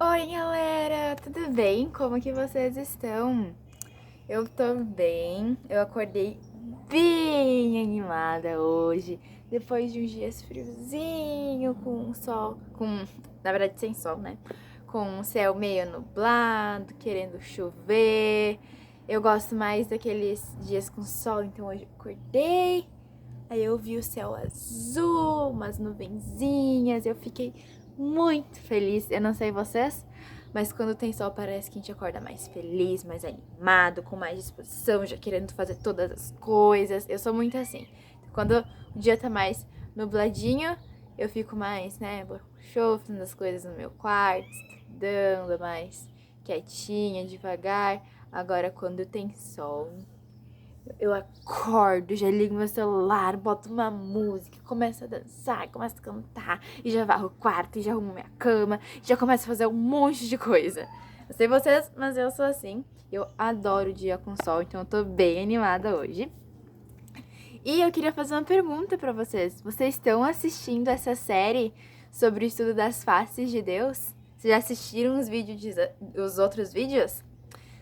Oi, galera, tudo bem? Como que vocês estão? Eu tô bem, eu acordei bem animada hoje, depois de uns dias friozinho, com sol, na verdade sem sol, né? Com o céu meio nublado, querendo chover. Eu gosto mais daqueles dias com sol, então hoje eu acordei. Aí eu vi o céu azul, umas nuvenzinhas, eu fiquei muito feliz. Eu não sei vocês, mas quando tem sol parece que a gente acorda mais feliz, mais animado, com mais disposição, já querendo fazer todas as coisas. Eu sou muito assim. Quando o dia tá mais nubladinho, eu fico mais, né, show, fazendo as coisas no meu quarto, estudando mais quietinha, devagar. Agora quando tem sol, eu acordo, já ligo meu celular, boto uma música, começo a dançar, começo a cantar, e já varro o quarto, e já arrumo minha cama, já começo a fazer um monte de coisa. Eu sei vocês, mas eu sou assim. Eu adoro o dia com sol, então eu tô bem animada hoje. E eu queria fazer uma pergunta pra vocês. Vocês estão assistindo essa série sobre o estudo das faces de Deus? Vocês já assistiram os outros vídeos?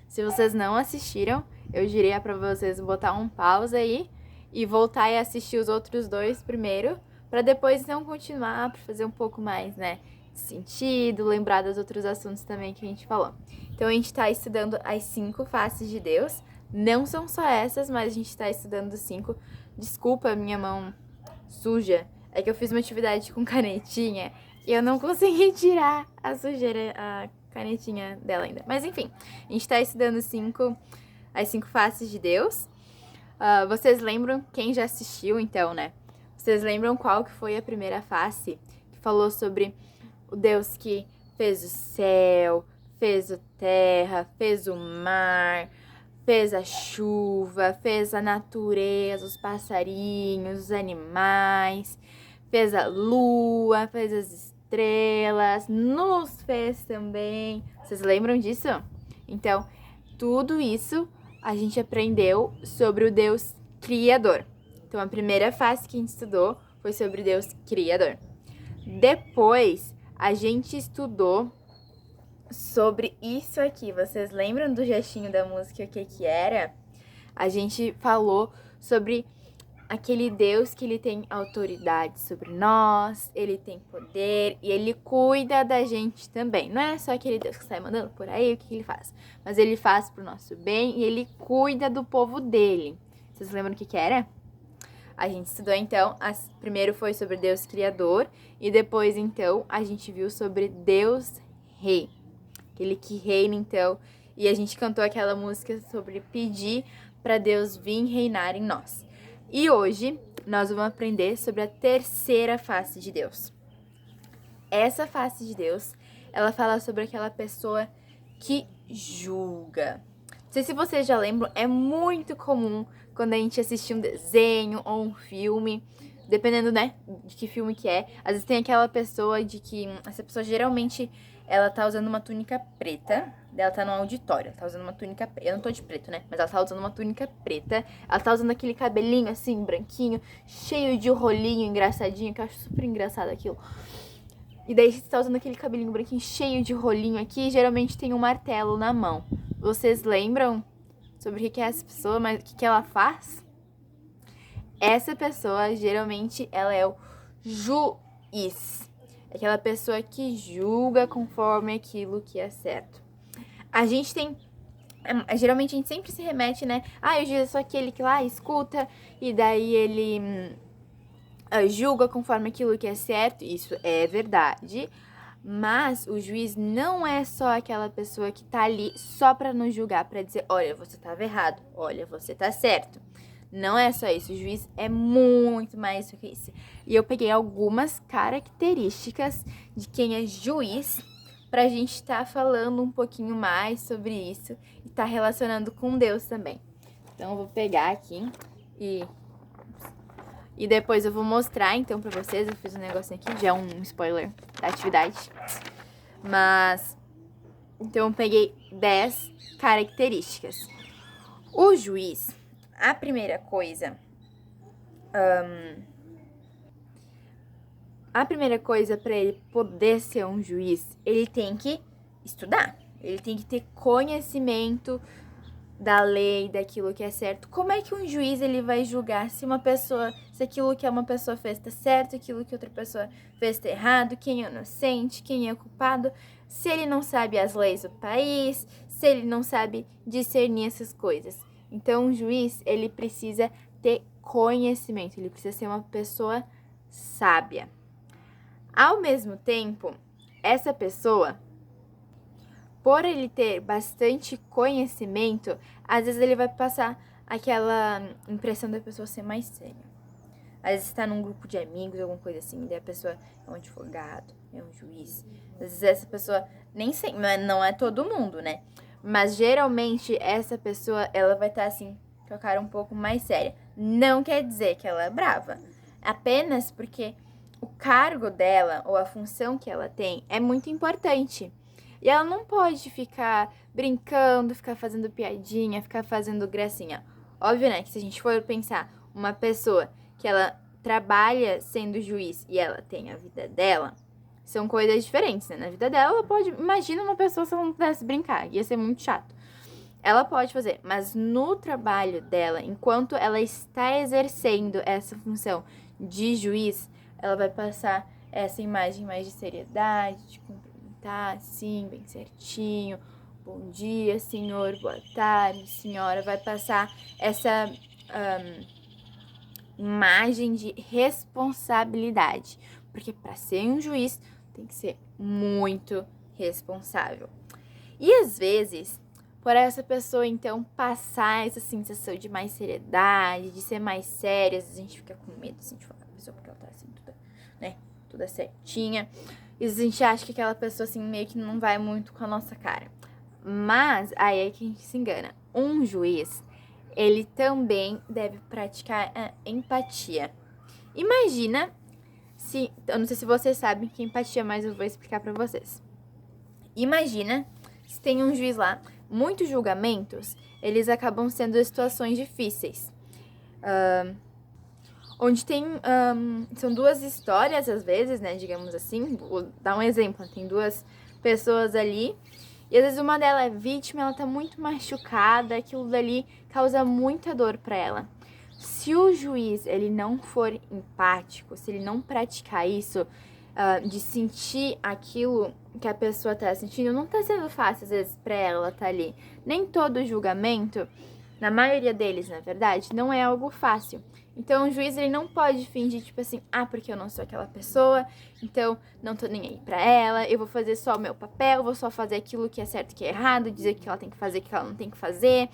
Se vocês não assistiram, eu diria pra vocês botar um pause aí e voltar e assistir os outros dois primeiro, pra depois então continuar, pra fazer um pouco mais, né, sentido, lembrar dos outros assuntos também que a gente falou. Então a gente tá estudando as 5 faces de Deus. Não são só essas, mas a gente tá estudando 5. Desculpa a minha mão suja, é que eu fiz uma atividade com canetinha e eu não consegui tirar a sujeira, a canetinha dela ainda. Mas enfim, a gente tá estudando as 5 faces de Deus. Vocês lembram, quem já assistiu então, né? Vocês lembram qual que foi a primeira face? Que falou sobre o Deus que fez o céu, fez a terra, fez o mar, fez a chuva, fez a natureza, os passarinhos, os animais, fez a lua, fez as estrelas, nos fez também. Vocês lembram disso? Então, tudo isso a gente aprendeu sobre o Deus Criador. Então, a primeira fase que a gente estudou foi sobre o Deus Criador. Depois, a gente estudou sobre isso aqui. Vocês lembram do gestinho da música, o que que era? A gente falou sobre aquele Deus que ele tem autoridade sobre nós, ele tem poder e ele cuida da gente também. Não é só aquele Deus que sai mandando por aí, o que ele faz? Mas ele faz pro nosso bem e ele cuida do povo dele. Vocês lembram o que que era? A gente estudou então, primeiro foi sobre Deus Criador e depois então a gente viu sobre Deus Rei. Aquele que reina então, e a gente cantou aquela música sobre pedir para Deus vir reinar em nós. E hoje nós vamos aprender sobre a terceira face de Deus. Essa face de Deus, ela fala sobre aquela pessoa que julga. Não sei se vocês já lembram, é muito comum quando a gente assiste um desenho ou um filme, dependendo, né, de que filme que é. Às vezes tem aquela pessoa de que essa pessoa geralmente ela tá usando uma túnica preta, ela tá no auditório, ela tá usando uma túnica preta. Eu não tô de preto, né? Mas ela tá usando uma túnica preta. Ela tá usando aquele cabelinho assim, branquinho, cheio de rolinho engraçadinho, que eu acho super engraçado aquilo. E daí você tá usando aquele cabelinho branquinho cheio de rolinho aqui, e geralmente tem um martelo na mão. Vocês lembram sobre o que é essa pessoa, mas o que ela faz? Essa pessoa, geralmente, ela é o juiz. Aquela pessoa que julga conforme aquilo que é certo. A gente tem... Geralmente a gente sempre se remete, né? O juiz é só aquele que lá escuta e daí ele julga conforme aquilo que é certo. Isso é verdade. Mas o juiz não é só aquela pessoa que tá ali só pra nos julgar, pra dizer, olha, você tava errado, olha, você tá certo. Não é só isso, o juiz é muito mais do que isso. E eu peguei algumas características de quem é juiz pra gente estar falando um pouquinho mais sobre isso e tá relacionando com Deus também. Então eu vou pegar aqui e depois eu vou mostrar então pra vocês. Eu fiz um negocinho aqui, já é um spoiler da atividade. Mas, então eu peguei 10 características. O juiz, a primeira coisa... a primeira coisa para ele poder ser um juiz, ele tem que estudar. Ele tem que ter conhecimento da lei, daquilo que é certo. Como é que um juiz ele vai julgar se aquilo que uma pessoa fez tá certo, aquilo que outra pessoa fez tá errado, quem é inocente, quem é culpado, se ele não sabe as leis do país, se ele não sabe discernir essas coisas. Então, um juiz, ele precisa ter conhecimento, ele precisa ser uma pessoa sábia. Ao mesmo tempo, essa pessoa, por ele ter bastante conhecimento, às vezes ele vai passar aquela impressão da pessoa ser mais séria. Às vezes está num grupo de amigos, alguma coisa assim, daí a pessoa é um advogado, é um juiz. Às vezes essa pessoa, nem sei, não é todo mundo, né? Mas geralmente essa pessoa, ela vai estar assim, com a cara um pouco mais séria. Não quer dizer que ela é brava, apenas porque o cargo dela ou a função que ela tem é muito importante. E ela não pode ficar brincando, ficar fazendo piadinha, ficar fazendo gracinha. Óbvio, né, que se a gente for pensar uma pessoa que ela trabalha sendo juiz e ela tem a vida dela, são coisas diferentes, né? Na vida dela, ela pode... Imagina uma pessoa se ela não pudesse brincar, ia ser muito chato. Ela pode fazer, mas no trabalho dela, enquanto ela está exercendo essa função de juiz, ela vai passar essa imagem mais de seriedade, de cumprimentar, assim, bem certinho. Bom dia, senhor, boa tarde, senhora. Vai passar essa imagem de responsabilidade. Porque para ser um juiz, tem que ser muito responsável. E às vezes, por essa pessoa, então, passar essa sensação de mais seriedade, de ser mais séria, às vezes a gente fica com medo, assim, de falar com a pessoa porque ela tá assim, toda, né, toda certinha. E às vezes a gente acha que aquela pessoa, assim, meio que não vai muito com a nossa cara. Mas, aí é que a gente se engana. Um juiz, ele também deve praticar a empatia. Imagina se... Eu não sei se vocês sabem que é empatia, mas eu vou explicar pra vocês. Imagina se tem um juiz lá, muitos julgamentos, eles acabam sendo situações difíceis. Onde tem... são duas histórias, às vezes, né, digamos assim. Vou dar um exemplo. Tem duas pessoas ali. E às vezes uma delas é vítima, ela tá muito machucada, aquilo dali causa muita dor pra ela. Se o juiz, ele não for empático, se ele não praticar isso, de sentir aquilo que a pessoa tá sentindo, não tá sendo fácil às vezes pra ela tá ali. Nem todo julgamento, na maioria deles, na verdade, não é algo fácil. Então, o juiz, ele não pode fingir, tipo assim, porque eu não sou aquela pessoa, então não tô nem aí pra ela, eu vou fazer só o meu papel, vou só fazer aquilo que é certo e que é errado, dizer que ela tem que fazer, o que ela não tem que fazer,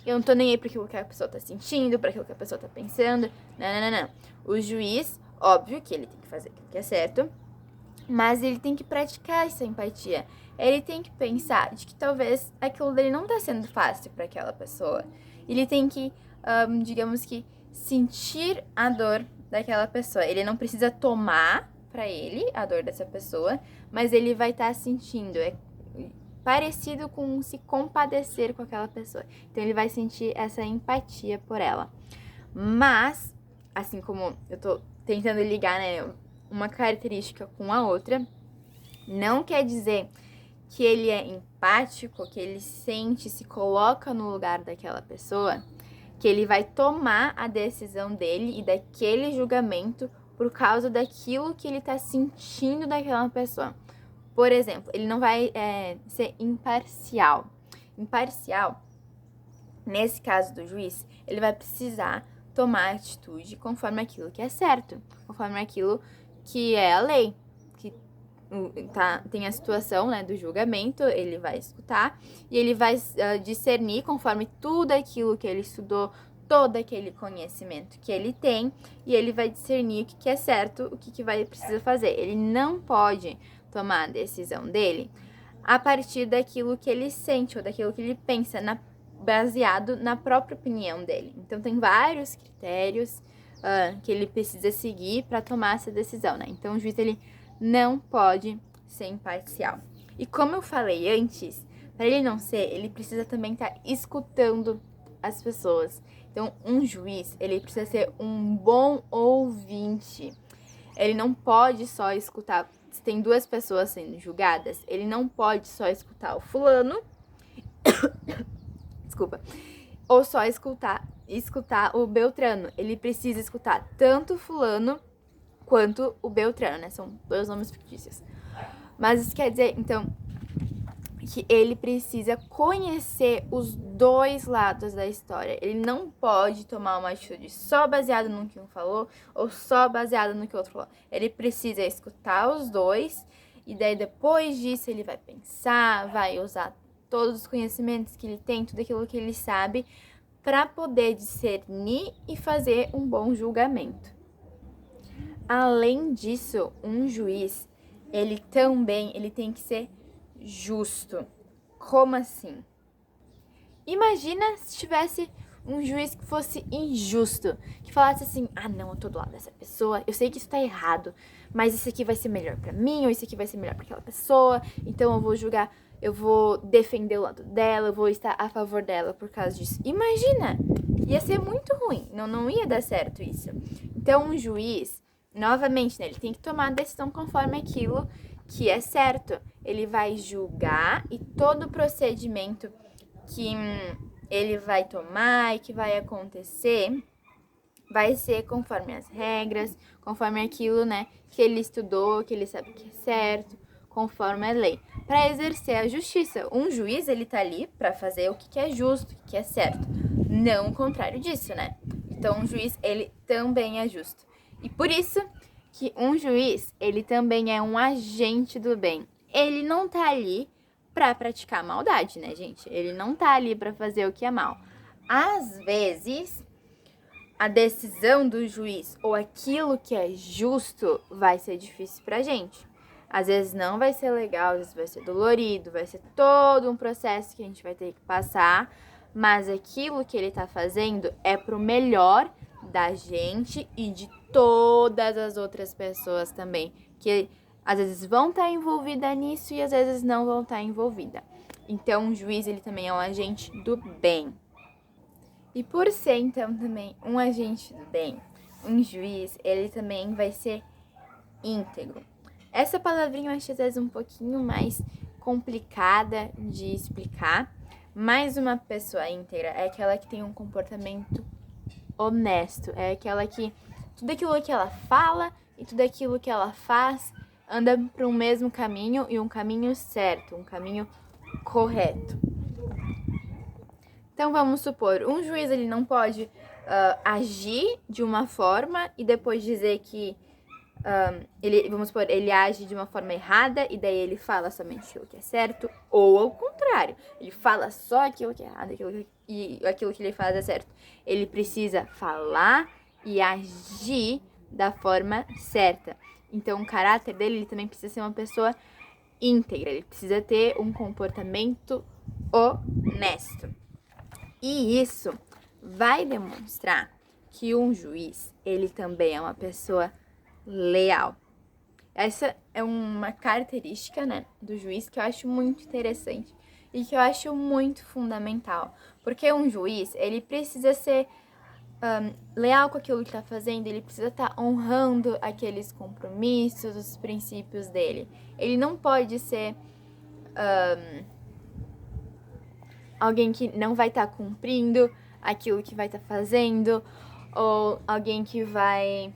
eu não tô nem aí pra aquilo que a pessoa tá sentindo, pra aquilo que a pessoa tá pensando, não. O juiz, óbvio que ele tem que fazer aquilo que é certo, mas ele tem que praticar essa empatia. Ele tem que pensar de que talvez aquilo dele não tá sendo fácil pra aquela pessoa. Ele tem que, digamos que, sentir a dor daquela pessoa. Ele não precisa tomar pra ele a dor dessa pessoa, mas ele vai estar sentindo. É parecido com se compadecer com aquela pessoa. Então ele vai sentir essa empatia por ela. Mas, assim como eu tô tentando ligar, né, uma característica com a outra, não quer dizer que ele é empático, que ele sente, se coloca no lugar daquela pessoa, que ele vai tomar a decisão dele e daquele julgamento por causa daquilo que ele tá sentindo daquela pessoa. Por exemplo, ele não vai ser imparcial. Imparcial, nesse caso do juiz, ele vai precisar tomar atitude conforme aquilo que é certo, conforme aquilo que é a lei. Tem a situação, né, do julgamento, ele vai escutar e ele vai discernir conforme tudo aquilo que ele estudou, todo aquele conhecimento que ele tem, e ele vai discernir o que é certo, o que vai precisar fazer. Ele não pode tomar a decisão dele a partir daquilo que ele sente ou daquilo que ele pensa, baseado na própria opinião dele. Então tem vários critérios que ele precisa seguir para tomar essa decisão, né? Então o juiz, ele não pode ser imparcial. E como eu falei antes, para ele não ser, ele precisa também estar escutando as pessoas. Então, um juiz, ele precisa ser um bom ouvinte. Ele não pode só escutar. se tem duas pessoas sendo julgadas, ele não pode só escutar o fulano, desculpa, ou só escutar o Beltrano. Ele precisa escutar tanto o fulano quanto o Beltrano, né? São dois nomes fictícios. Mas isso quer dizer, então, que ele precisa conhecer os dois lados da história. Ele não pode tomar uma atitude só baseada no que um falou ou só baseada no que o outro falou. Ele precisa escutar os dois e daí depois disso ele vai pensar, vai usar todos os conhecimentos que ele tem, tudo aquilo que ele sabe para poder discernir e fazer um bom julgamento. Além disso, um juiz, ele tem que ser justo. Como assim? Imagina se tivesse um juiz que fosse injusto, que falasse assim: ah, não, eu tô do lado dessa pessoa, eu sei que isso tá errado, mas isso aqui vai ser melhor pra mim, ou isso aqui vai ser melhor pra aquela pessoa, então eu vou julgar, eu vou defender o lado dela, eu vou estar a favor dela por causa disso. Imagina! Ia ser muito ruim, não ia dar certo isso. Então um juiz, novamente, né, ele tem que tomar a decisão conforme aquilo que é certo. Ele vai julgar e todo o procedimento que ele vai tomar e que vai acontecer vai ser conforme as regras, conforme aquilo, né, que ele estudou, que ele sabe que é certo, conforme a lei. Para exercer a justiça, um juiz, ele tá ali para fazer o que é justo, o que é certo, não o contrário disso, né? Então, um juiz, ele também é justo. E por isso que um juiz, ele também é um agente do bem. Ele não tá ali pra praticar maldade, né, gente? Ele não tá ali pra fazer o que é mal. Às vezes, a decisão do juiz ou aquilo que é justo vai ser difícil pra gente. Às vezes não vai ser legal, às vezes vai ser dolorido, vai ser todo um processo que a gente vai ter que passar, mas aquilo que ele tá fazendo é pro melhor da gente e de todas as outras pessoas também, que às vezes vão estar envolvidas nisso e às vezes não vão estar envolvidas. Então, o juiz, ele também é um agente do bem. E por ser, então, também um agente do bem, um juiz, ele também vai ser íntegro. Essa palavrinha eu acho às vezes um pouquinho mais complicada de explicar, mas uma pessoa íntegra é aquela que tem um comportamento honesto, é aquela que tudo aquilo que ela fala e tudo aquilo que ela faz anda para um mesmo caminho e um caminho certo, um caminho correto. Então vamos supor, um juiz ele não pode agir de uma forma e depois dizer que vamos supor, ele age de uma forma errada e daí ele fala somente aquilo que é certo, ou ao contrário, ele fala só aquilo que é errado e aquilo que ele faz é certo. Ele precisa falar e agir da forma certa. Então, o caráter dele, ele também precisa ser uma pessoa íntegra, ele precisa ter um comportamento honesto. E isso vai demonstrar que um juiz, ele também é uma pessoa leal. Essa é uma característica, né, do juiz que eu acho muito interessante e que eu acho muito fundamental. Porque um juiz, ele precisa ser leal com aquilo que está fazendo, ele precisa estar honrando aqueles compromissos, os princípios dele. Ele não pode ser alguém que não vai estar cumprindo aquilo que vai estar fazendo, ou alguém que vai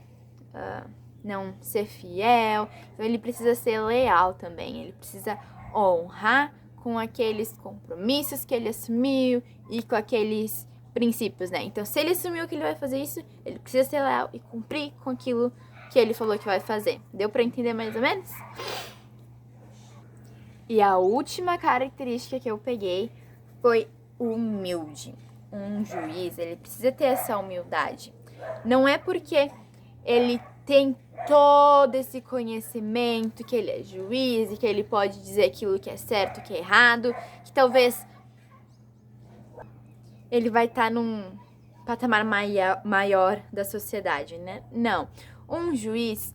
não ser fiel. Então ele precisa ser leal também, ele precisa honrar com aqueles compromissos que ele assumiu e com aqueles princípios, né? Então, se ele assumiu que ele vai fazer isso, ele precisa ser leal e cumprir com aquilo que ele falou que vai fazer. Deu pra entender mais ou menos? E a última característica que eu peguei foi humilde. Um juiz, ele precisa ter essa humildade. Não é porque ele tem todo esse conhecimento, que ele é juiz e que ele pode dizer aquilo que é certo, que é errado, que talvez ele vai estar num patamar maior da sociedade, né? Não. Um juiz,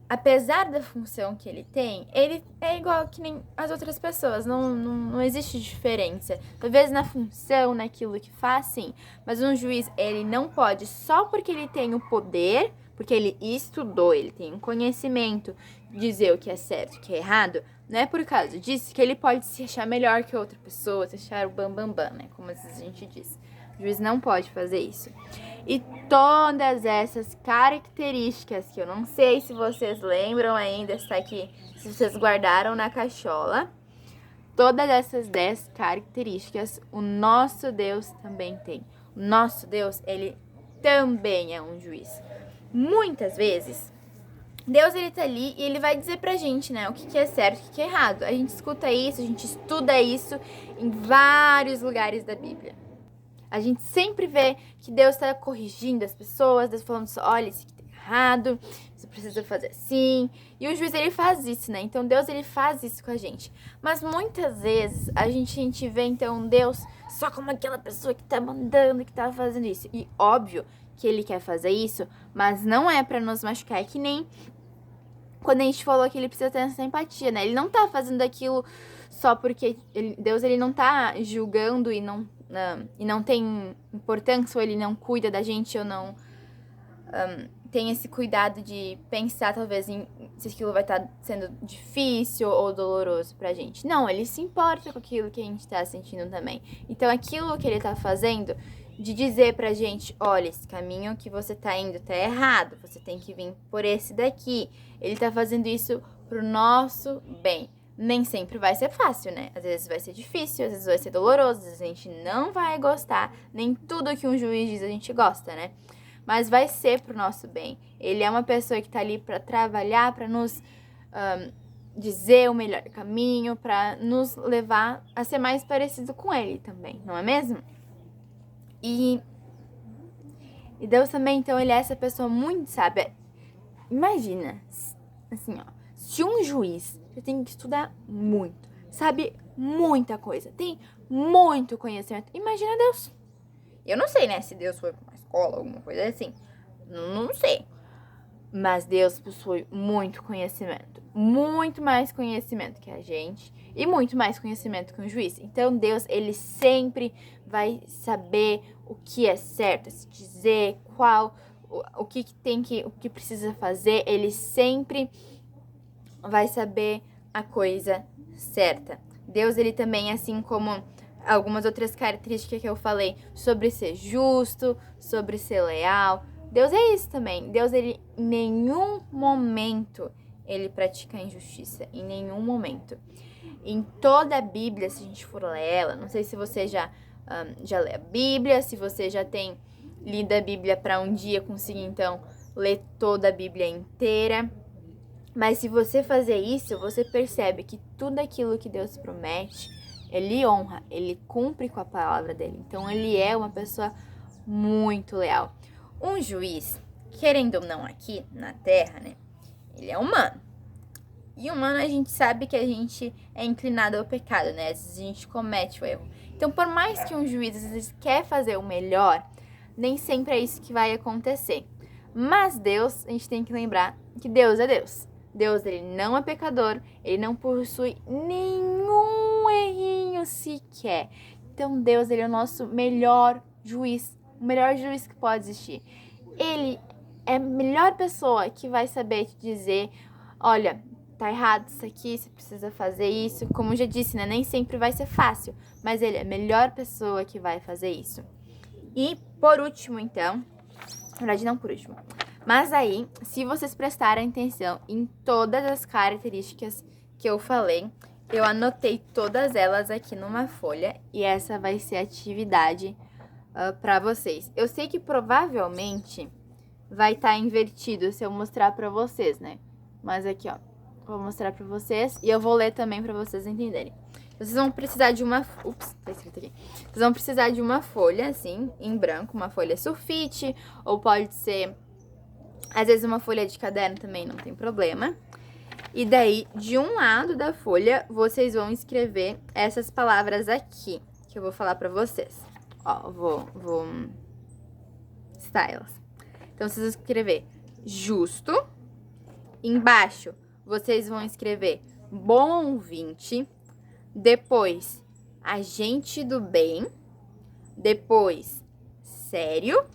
apesar da função que ele tem, ele é igual que nem as outras pessoas, não existe diferença. Talvez na função, naquilo que faz, sim. Mas um juiz, ele não pode, só porque ele tem o poder, porque ele estudou, ele tem um conhecimento de dizer o que é certo e o que é errado, não é por causa disso que ele pode se achar melhor que outra pessoa, se achar o bambambam, né? Como às vezes a gente diz. O juiz não pode fazer isso. E todas essas características, que eu não sei se vocês lembram ainda, está aqui, se vocês guardaram na cachola, todas essas 10 características o nosso Deus também tem. O nosso Deus, ele também é um juiz. Muitas vezes, Deus, ele tá ali e ele vai dizer pra gente, né, o que é certo e o que é errado. A gente escuta isso, a gente estuda isso em vários lugares da Bíblia. A gente sempre vê que Deus está corrigindo as pessoas, Deus falando assim, olha, isso aqui tá errado, você precisa fazer assim. E o juiz, ele faz isso, né? Então, Deus, ele faz isso com a gente. Mas muitas vezes, a gente vê, então, Deus só como aquela pessoa que tá mandando, que tá fazendo isso. E óbvio que ele quer fazer isso, mas não é pra nos machucar. É que nem quando a gente falou que ele precisa ter essa empatia, né? Ele não tá fazendo aquilo só porque Deus, ele não tá julgando e não tem importância, ou ele não cuida da gente, ou não tem esse cuidado de pensar talvez em se aquilo vai estar sendo difícil ou doloroso pra gente. Não, ele se importa com aquilo que a gente tá sentindo também. Então aquilo que ele tá fazendo, de dizer pra gente, olha, esse caminho que você tá indo tá errado, você tem que vir por esse daqui. Ele tá fazendo isso pro nosso bem. Nem sempre vai ser fácil, né? Às vezes vai ser difícil, às vezes vai ser doloroso, às vezes a gente não vai gostar, nem tudo que um juiz diz a gente gosta, né? Mas vai ser pro nosso bem. Ele é uma pessoa que tá ali pra trabalhar, pra nos dizer o melhor caminho, pra nos levar a ser mais parecido com ele também, não é mesmo? E Deus também, então, ele é essa pessoa muito sábia. Imagina, assim, ó, se um juiz, você tem que estudar muito, sabe muita coisa, tem muito conhecimento. Imagina Deus. Eu não sei, né, se Deus foi pra uma escola, alguma coisa assim. Não sei. Mas Deus possui muito conhecimento. Muito mais conhecimento que a gente. E muito mais conhecimento que um juiz. Então Deus, ele sempre vai saber o que é certo, se dizer o que precisa fazer. Ele sempre vai saber a coisa certa. Deus, ele também, assim como algumas outras características que eu falei, sobre ser justo, sobre ser leal. Deus é isso também. Deus, ele em nenhum momento ele pratica injustiça, em nenhum momento. Em toda a Bíblia, se a gente for ler ela, não sei se você já lê a Bíblia, se você já tem lido a Bíblia para um dia conseguir, então, ler toda a Bíblia inteira. Mas se você fazer isso, você percebe que tudo aquilo que Deus promete, ele honra, ele cumpre com a palavra dele. Então, ele é uma pessoa muito leal. Um juiz, querendo ou não aqui na Terra, né? Ele é humano. E humano, a gente sabe que a gente é inclinado ao pecado, né? Às vezes a gente comete o erro. Então, por mais que um juiz às vezes quer fazer o melhor, nem sempre é isso que vai acontecer. Mas Deus, a gente tem que lembrar que Deus é Deus. Deus, ele não é pecador, ele não possui nenhum errinho sequer. Então, Deus, ele é o nosso melhor juiz, o melhor juiz que pode existir. Ele é a melhor pessoa que vai saber te dizer, olha, tá errado isso aqui, você precisa fazer isso. Como eu já disse, né, nem sempre vai ser fácil, mas ele é a melhor pessoa que vai fazer isso. E por último, então, na verdade não por último, mas aí, se vocês prestarem atenção em todas as características que eu falei, eu anotei todas elas aqui numa folha e essa vai ser a atividade para vocês. Eu sei que provavelmente vai estar invertido se eu mostrar para vocês, né? Mas aqui, ó, vou mostrar para vocês e eu vou ler também para vocês entenderem. Vocês vão precisar de uma... Ups, tá escrito aqui. Vocês vão precisar de uma folha, assim, em branco, uma folha sulfite, ou pode ser, às vezes, uma folha de caderno também, não tem problema. E daí, de um lado da folha, vocês vão escrever essas palavras aqui, que eu vou falar pra vocês. Ó, vou citar elas. Então, vocês vão escrever justo. Embaixo, vocês vão escrever bom ouvinte. Depois, agente do bem. Depois, sério.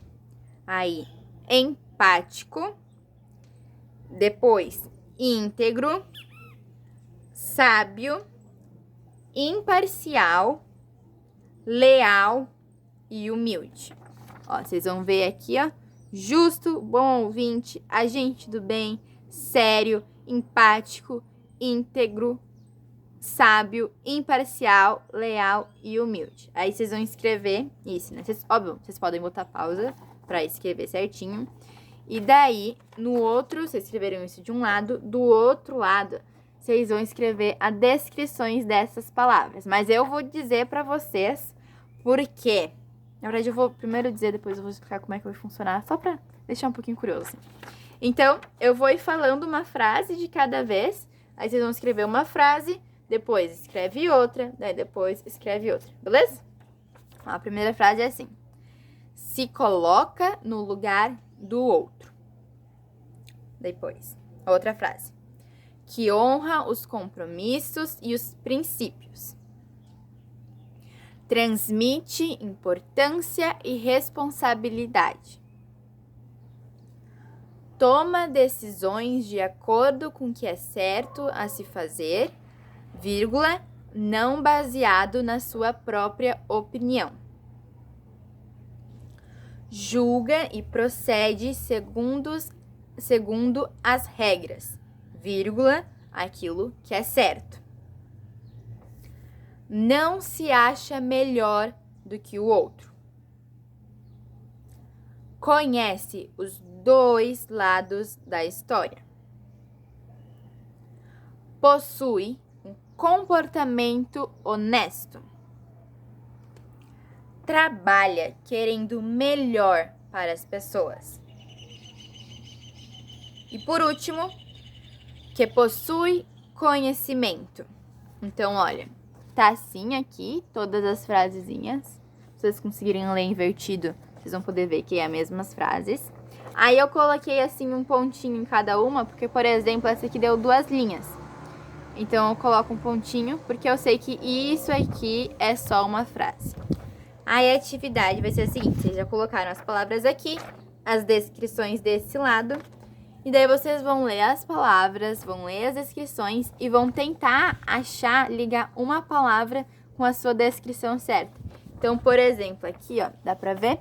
Aí, empático. Depois, íntegro, sábio, imparcial, leal e humilde. Ó, vocês vão ver aqui, ó. Justo, bom ouvinte, agente do bem, sério, empático, íntegro, sábio, imparcial, leal e humilde. Aí vocês vão escrever isso, né? Óbvio, vocês podem botar pausa pra escrever certinho. E daí, no outro, vocês escreveram isso de um lado, do outro lado, vocês vão escrever as descrições dessas palavras. Mas eu vou dizer pra vocês por quê. Na verdade, eu vou primeiro dizer, depois eu vou explicar como é que vai funcionar, só pra deixar um pouquinho curioso, assim. Então, eu vou ir falando uma frase de cada vez, aí vocês vão escrever uma frase, depois escreve outra, daí depois escreve outra, beleza? A primeira frase é assim: se coloca no lugar do outro. Depois, outra frase: que honra os compromissos e os princípios. Transmite importância e responsabilidade. Toma decisões de acordo com o que é certo a se fazer, vírgula, não baseado na sua própria opinião. Julga e procede segundo as regras, vírgula, aquilo que é certo. Não se acha melhor do que o outro. Conhece os dois lados da história. Possui um comportamento honesto. Trabalha querendo o melhor para as pessoas. E por último, que possui conhecimento. Então, olha, tá assim aqui, todas as frasezinhas. Se vocês conseguirem ler invertido, vocês vão poder ver que é as mesmas frases. Aí eu coloquei assim um pontinho em cada uma, porque, por exemplo, essa aqui deu 2 linhas. Então eu coloco um pontinho, porque eu sei que isso aqui é só uma frase. Aí a atividade vai ser a seguinte: vocês já colocaram as palavras aqui, as descrições desse lado. E daí vocês vão ler as palavras, vão ler as descrições e vão tentar achar, ligar uma palavra com a sua descrição certa. Então, por exemplo, aqui, ó, dá pra ver?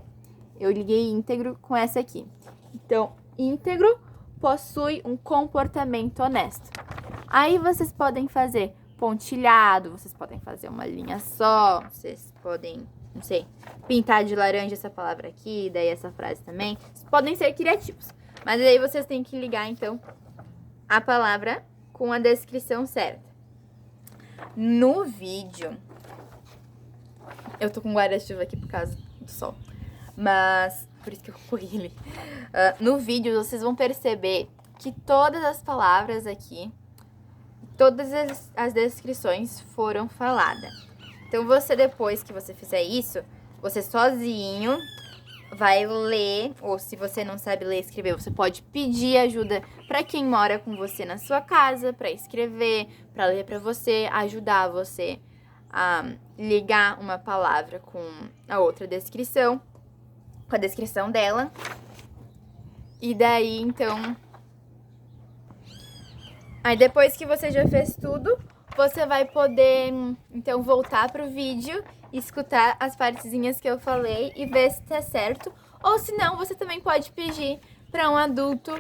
Eu liguei íntegro com essa aqui. Então, íntegro possui um comportamento honesto. Aí vocês podem fazer pontilhado, vocês podem fazer uma linha só, vocês podem, não sei, pintar de laranja essa palavra aqui, daí essa frase também. Vocês podem ser criativos. Mas aí vocês têm que ligar, então, a palavra com a descrição certa. No vídeo, eu tô com guarda-chuva aqui por causa do sol, mas por isso que eu corri ali. No vídeo, vocês vão perceber que todas as palavras aqui, todas as descrições foram faladas. Então, você, depois que você fizer isso, você sozinho vai ler, ou se você não sabe ler e escrever, você pode pedir ajuda para quem mora com você na sua casa, para escrever, para ler para você, ajudar você a ligar uma palavra com a outra descrição, com a descrição dela. E daí, então, aí depois que você já fez tudo, você vai poder, então, voltar pro vídeo, escutar as partezinhas que eu falei e ver se tá certo. Ou se não, você também pode pedir para um adulto,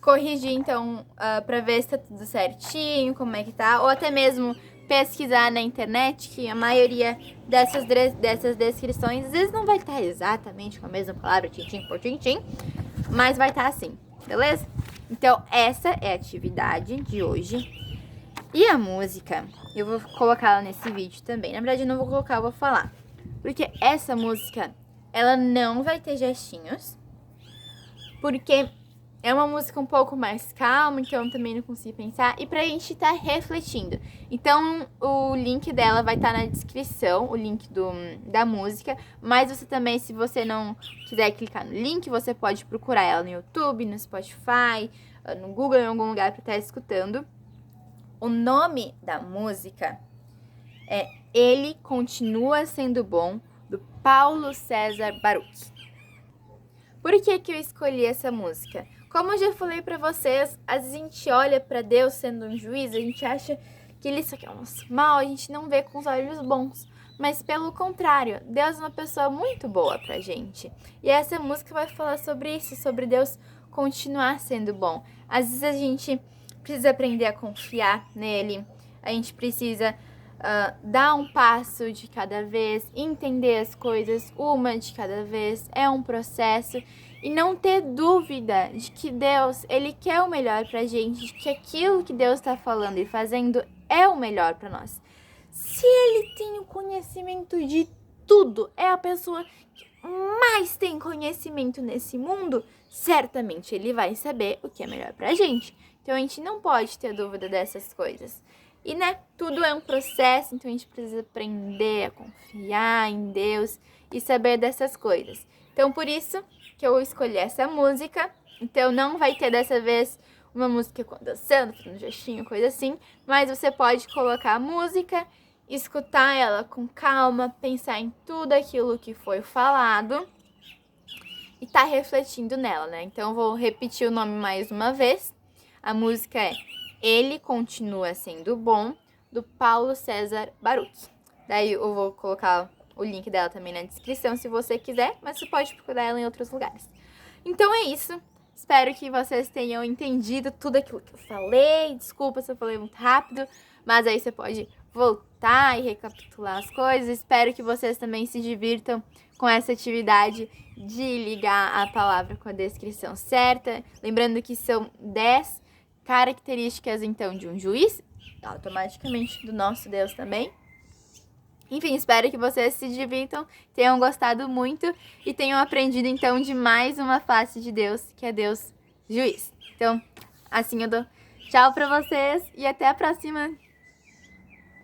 corrigir, então, para ver se tá tudo certinho, como é que tá. Ou até mesmo pesquisar na internet, que a maioria dessas descrições, às vezes não vai estar exatamente com a mesma palavra, tintim por tintim, mas vai estar assim, beleza? Então, essa é a atividade de hoje. E a música, eu vou colocar ela nesse vídeo também. Na verdade, eu não vou colocar, eu vou falar. Porque essa música, ela não vai ter gestinhos. Porque é uma música um pouco mais calma, então eu também não consigo pensar. E pra gente estar refletindo. Então, o link dela vai estar na descrição, o link da música. Mas você também, se você não quiser clicar no link, você pode procurar ela no YouTube, no Spotify, no Google, em algum lugar pra estar escutando. O nome da música é Ele Continua Sendo Bom, do Paulo César Baruch. Por que eu escolhi essa música? Como eu já falei pra vocês, às vezes a gente olha pra Deus sendo um juiz, a gente acha que ele só quer o nosso mal, a gente não vê com os olhos bons. Mas pelo contrário, Deus é uma pessoa muito boa pra gente. E essa música vai falar sobre isso, sobre Deus continuar sendo bom. Às vezes a gente precisa aprender a confiar nele, a gente precisa dar um passo de cada vez, entender as coisas uma de cada vez, é um processo. E não ter dúvida de que Deus, ele quer o melhor pra gente, de que aquilo que Deus está falando e fazendo é o melhor pra nós. Se ele tem o conhecimento de tudo, é a pessoa que mais tem conhecimento nesse mundo, certamente ele vai saber o que é melhor pra gente. Então a gente não pode ter dúvida dessas coisas. E né, tudo é um processo, então a gente precisa aprender a confiar em Deus e saber dessas coisas. Então por isso que eu escolhi essa música. Então não vai ter dessa vez uma música dançando, fazendo gestinho, coisa assim. Mas você pode colocar a música, escutar ela com calma, pensar em tudo aquilo que foi falado e tá refletindo nela, né? Então eu vou repetir o nome mais uma vez. A música é Ele Continua Sendo Bom, do Paulo César Baruch. Daí eu vou colocar o link dela também na descrição se você quiser, mas você pode procurar ela em outros lugares. Então é isso. Espero que vocês tenham entendido tudo aquilo que eu falei. Desculpa se eu falei muito rápido, mas aí você pode voltar e recapitular as coisas. Espero que vocês também se divirtam com essa atividade de ligar a palavra com a descrição certa. Lembrando que são 10 características, então, de um juiz, automaticamente do nosso Deus também. Enfim, espero que vocês se divirtam, tenham gostado muito e tenham aprendido, então, de mais uma face de Deus, que é Deus juiz. Então, assim eu dou tchau pra vocês e até a próxima!